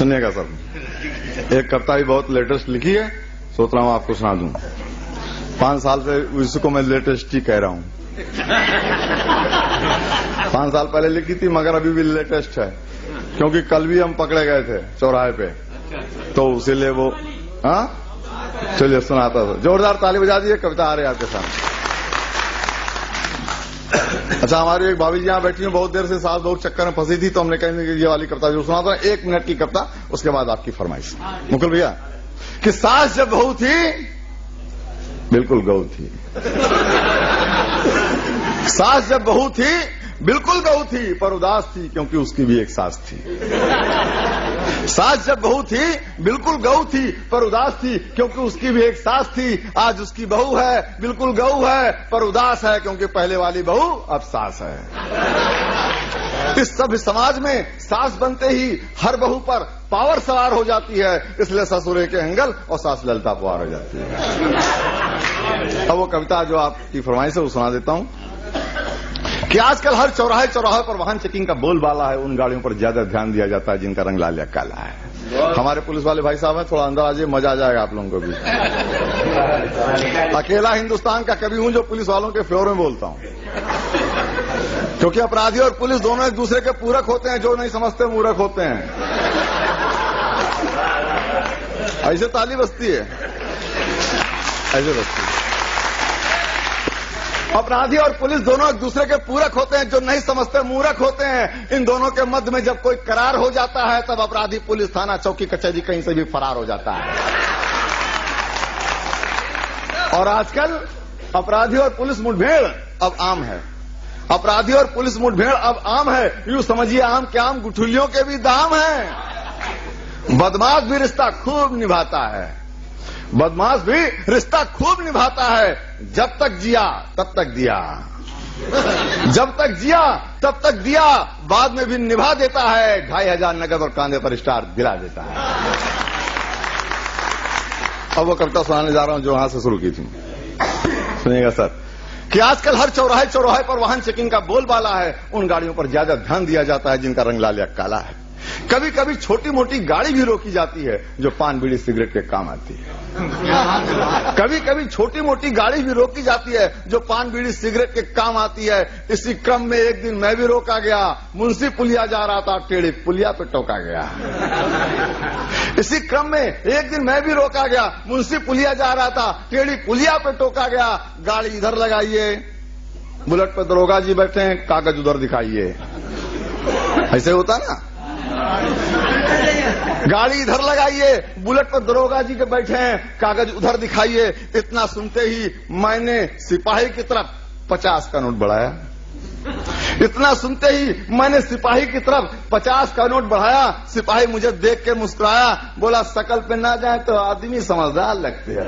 सुनिएगा सर, एक कविता भी बहुत लेटेस्ट लिखी है, सोच रहा हूं आपको सुना दूं। 5 साल से इसको मैं लेटेस्ट ही कह रहा हूं। 5 साल पहले लिखी थी मगर अभी भी लेटेस्ट है, क्योंकि कल भी हम पकड़े गए थे चौराहे पे, तो इसीलिए वो चलिए सुनाता था। जोरदार ताली बजा दीजिए, कविता आ रही है आपके सामने। अच्छा, हमारी एक भाभी जी यहाँ बैठी हैं, बहुत देर से सास बहू चक्कर में फंसी थी, तो हमने कहा कि ये वाली कविता जो सुनाता है 1 मिनट की कविता, उसके बाद आपकी फरमाइश। मुकुल भैया, कि सास जब बहू थी बिल्कुल गऊ थी। सास जब बहू थी बिल्कुल गऊ थी, पर उदास थी क्योंकि उसकी भी एक सास थी। सास जब बहू थी बिल्कुल गऊ थी, पर उदास थी क्योंकि उसकी भी एक सास थी। आज उसकी बहू है बिल्कुल गऊ है, पर उदास है क्योंकि पहले वाली बहू अब सास है। इस सभ्य समाज में सास बनते ही हर बहू पर पावर सवार हो जाती है, इसलिए ससुरे के हंगल और सास ललता पुआर हो जाती है। अब वो कविता जो आपकी फरमाइश है वो सुना देता हूं कि आजकल हर चौराहे चौराहे पर वाहन चेकिंग का बोलबाला है। उन गाड़ियों पर ज्यादा ध्यान दिया जाता है जिनका रंग लाल या काला है। हमारे पुलिस वाले भाई साहब हैं, थोड़ा अंदर आ जाइए, मजा आ जाएगा आप लोगों को भी। अकेला हिंदुस्तान का कवि हूं जो पुलिस वालों के फेवर में बोलता हूं, क्योंकि अपराधी और पुलिस दोनों एक दूसरे के पूरक होते हैं, जो नहीं समझते मूर्ख होते हैं। ऐसे ताली बजती है, ऐसे बजती है। अपराधी और पुलिस दोनों एक दूसरे के पूरक होते हैं, जो नहीं समझते मूर्ख होते हैं। इन दोनों के मध्य में जब कोई करार हो जाता है, तब अपराधी पुलिस थाना चौकी कचहरी कहीं से भी फरार हो जाता है। और आजकल अपराधी और पुलिस मुठभेड़ अब आम है। अपराधी और पुलिस मुठभेड़ अब आम है, यूं समझिए आम के आम गुठलियों के भी दाम है। बदमाश भी रिश्ता खूब निभाता है, बदमाश भी रिश्ता खूब निभाता है। जब तक जिया तब तक दिया, जब तक जिया तब तक दिया, बाद में भी निभा देता है। 2500 नगद और कांधे पर स्टार दिला देता है। अब वो कविता सुनाने जा रहा हूं जो वहां से शुरू की थी, सुनिएगा सर। कि आजकल हर चौराहे चौराहे पर वाहन चेकिंग का बोलबाला है। उन गाड़ियों पर ज्यादा ध्यान दिया जाता है जिनका रंग लाल या काला है। कभी कभी छोटी मोटी गाड़ी भी रोकी जाती है जो पान बीड़ी सिगरेट के काम आती है। कभी कभी छोटी मोटी गाड़ी भी रोकी जाती है जो पान बीड़ी सिगरेट के काम आती है। इसी क्रम में एक दिन मैं भी रोका गया, मुंशी पुलिया जा रहा था, टेढ़ी पुलिया पे टोका गया। इसी क्रम में एक दिन मैं भी रोका गया, मुंशी पुलिया जा रहा था, टेढ़ी पुलिया पे टोका गया। गाड़ी इधर लगाइए, बुलेट पे दरोगा जी बैठे हैं, कागज उधर दिखाइए। ऐसे होता ना, गाड़ी इधर लगाइए, बुलेट पर दरोगा जी के बैठे हैं, कागज उधर दिखाइए। इतना सुनते ही मैंने सिपाही की तरफ 50 का नोट बढ़ाया। इतना सुनते ही मैंने सिपाही की तरफ 50 का नोट बढ़ाया। सिपाही मुझे देख के मुस्कुराया, बोला शकल पे ना जाए तो आदमी समझदार लगते हैं।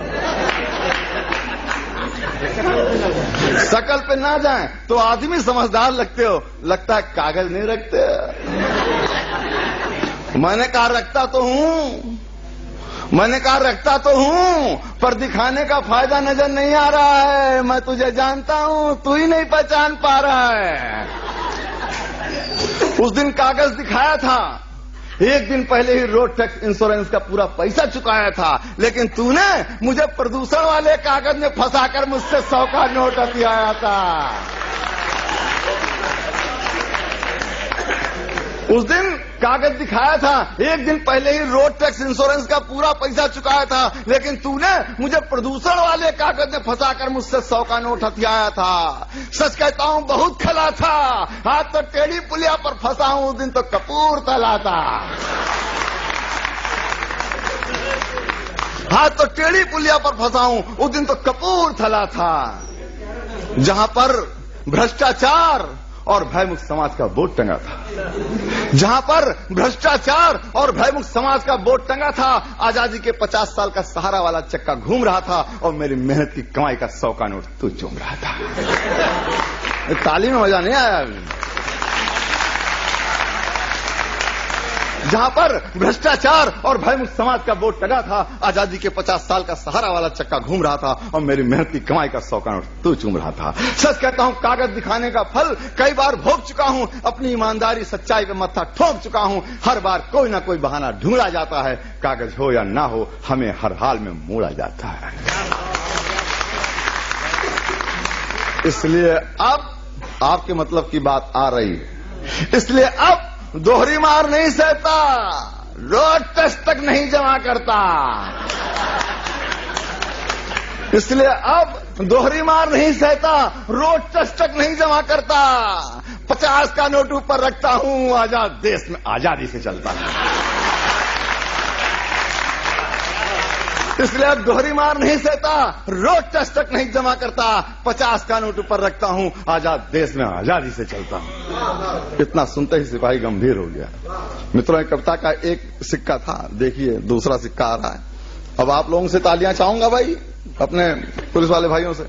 शकल पे ना जाए तो आदमी समझदार लगते हो, लगता है कागज नहीं रखते। मैंने कहा रखता तो हूं, मैंने कहा रखता तो हूं, पर दिखाने का फायदा नजर नहीं आ रहा है। मैं तुझे जानता हूं, तू ही नहीं पहचान पा रहा है। उस दिन कागज दिखाया था, एक दिन पहले ही रोड टैक्स इंश्योरेंस का पूरा पैसा चुकाया था, लेकिन तूने मुझे प्रदूषण वाले कागज में फंसाकर मुझसे 100 का नोट हथियाया था। उस दिन कागज दिखाया था, एक दिन पहले ही रोड टैक्स इंश्योरेंस का पूरा पैसा चुकाया था, लेकिन तूने मुझे प्रदूषण वाले कागज में फंसाकर मुझसे 100 का नोट हथियाया था। सच कहता हूं बहुत खला था, आज तो टेढ़ी पुलिया पर फंसा हूं, उस दिन तो कपूरथला था। आज तो टेढ़ी पुलिया पर फंसा हूं, उस दिन तो कपूरथला था। जहां पर भ्रष्टाचार और भयमुक्त समाज का बोर्ड टंगा था, जहां पर भ्रष्टाचार और भयमुक्त समाज का बोर्ड टंगा था, आजादी के 50 साल का सहारा वाला चक्का घूम रहा था और मेरी मेहनत की कमाई का 100 का नोट तू चूम रहा था। ताली में मजा नहीं आया। जहां पर भ्रष्टाचार और भयमुक्त समाज का बोर्ड टंगा था, आजादी के 50 साल का सहारा वाला चक्का घूम रहा था और मेरी मेहनती कमाई का 100 का नोट तू चूम रहा था। सच कहता हूं, कागज दिखाने का फल कई बार भोग चुका हूं, अपनी ईमानदारी सच्चाई पे मत्था ठोक चुका हूं। हर बार कोई ना कोई बहाना ढूंढा जाता है, कागज हो या ना हो हमें हर हाल में मोड़ा जाता है। इसलिए अब आपके मतलब की बात आ रही है, इसलिए अब दोहरी मार नहीं सहता, रोड टेस्ट तक नहीं जमा करता। इसलिए अब दोहरी मार नहीं सहता, रोड टेस्ट तक नहीं जमा करता। 50 का नोट ऊपर रखता हूं, आजाद देश में आजादी से चलता है। इसलिए अब दोहरी मार नहीं सहता, रोड टेस्ट तक नहीं जमा करता। 50 का नोट ऊपर रखता हूं, आजाद देश में आजादी से चलता हूं। इतना सुनते ही सिपाही गंभीर हो गया। मित्रों, एक कविता का एक सिक्का था, देखिए दूसरा सिक्का आ रहा है। अब आप लोगों से तालियां चाहूंगा भाई, अपने पुलिस वाले भाइयों से।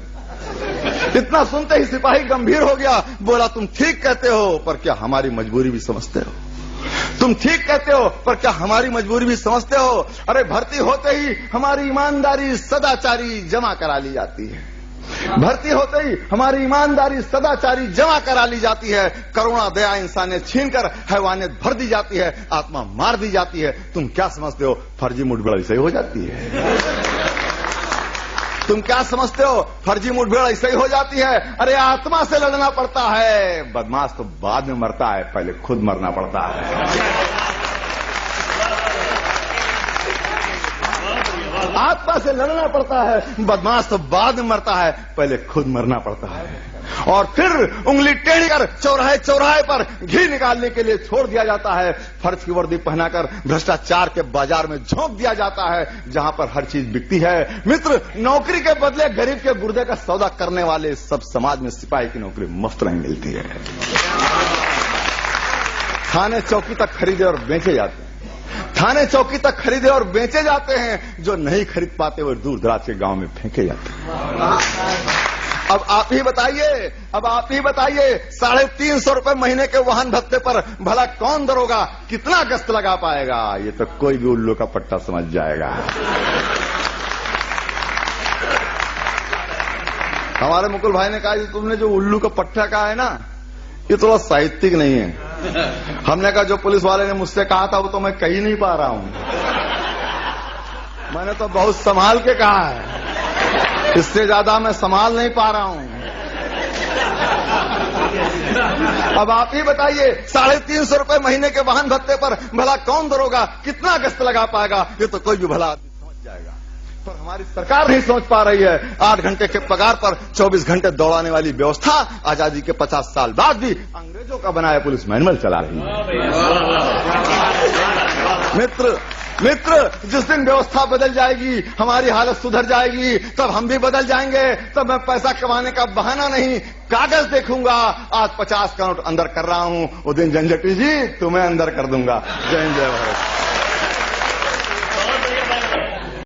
इतना सुनते ही सिपाही गंभीर हो गया, बोला तुम ठीक कहते हो, पर क्या हमारी मजबूरी भी समझते हो? तुम ठीक कहते हो, पर क्या हमारी मजबूरी भी समझते हो? अरे भर्ती होते ही हमारी ईमानदारी सदाचारी जमा करा ली जाती है। भर्ती होते ही हमारी ईमानदारी सदाचारी जमा करा ली जाती है। करुणा दया इंसानियत छीनकर हैवानियत भर दी जाती है, आत्मा मार दी जाती है। तुम क्या समझते हो, फर्जी मुठभेड़ ऐसे ही हो जाती है? तुम क्या समझते हो, फर्जी मुठभेड़ ऐसे ही हो जाती है? अरे आत्मा से लड़ना पड़ता है, बदमाश तो बाद में मरता है, पहले खुद मरना पड़ता है। आत्मा से लड़ना पड़ता है, बदमाश तो बाद में मरता है, पहले खुद मरना पड़ता है। और फिर उंगली टेढ़ी कर चौराहे चौराहे पर घी निकालने के लिए छोड़ दिया जाता है। फर्ज की वर्दी पहनाकर भ्रष्टाचार के बाजार में झोंक दिया जाता है, जहां पर हर चीज बिकती है। मित्र, नौकरी के बदले गरीब के गुर्दे का सौदा करने वाले सब समाज में सिपाही की नौकरी मुफ्त नहीं मिलती है। थाने चौकी तक खरीदे और बेचे जाते हैं, थाने चौकी तक खरीदे और बेचे जाते हैं। जो नहीं खरीद पाते वो दूर दराज के गांव में फेंके जाते हैं। अब आप ही बताइए, 350 रुपए महीने के वाहन भत्ते पर भला कौन दरोगा कितना गश्त लगा पाएगा? ये तो कोई भी उल्लू का पट्टा समझ जाएगा। हमारे मुकुल भाई ने कहा, तुमने जो उल्लू का पट्टा कहा है ना, ये थोड़ा साहित्यिक नहीं है। हमने कहा, जो पुलिस वाले ने मुझसे कहा था वो तो मैं कह ही नहीं पा रहा हूं, मैंने तो बहुत संभाल के कहा है, इससे ज्यादा मैं संभाल नहीं पा रहा हूं। अब आप ही बताइए, 350 रुपए महीने के वाहन भत्ते पर भला कौन दरोगा कितना गश्त लगा पाएगा? ये तो कोई भी भला आदमी समझ जाएगा, पर हमारी सरकार नहीं सोच पा रही है। 8 घंटे के पगार पर 24 घंटे दौड़ाने वाली व्यवस्था आजादी के 50 साल बाद भी अंग्रेजों का बनाया पुलिस मैनुअल चला रही है। मित्र, जिस दिन व्यवस्था बदल जाएगी, हमारी हालत सुधर जाएगी, तब हम भी बदल जाएंगे। तब मैं पैसा कमाने का बहाना नहीं, कागज देखूंगा। आज 50 का नोट अंदर कर रहा हूं, वो दिन झंझटी जी तुम्हें अंदर कर दूंगा। जय हिंद, जय भारत।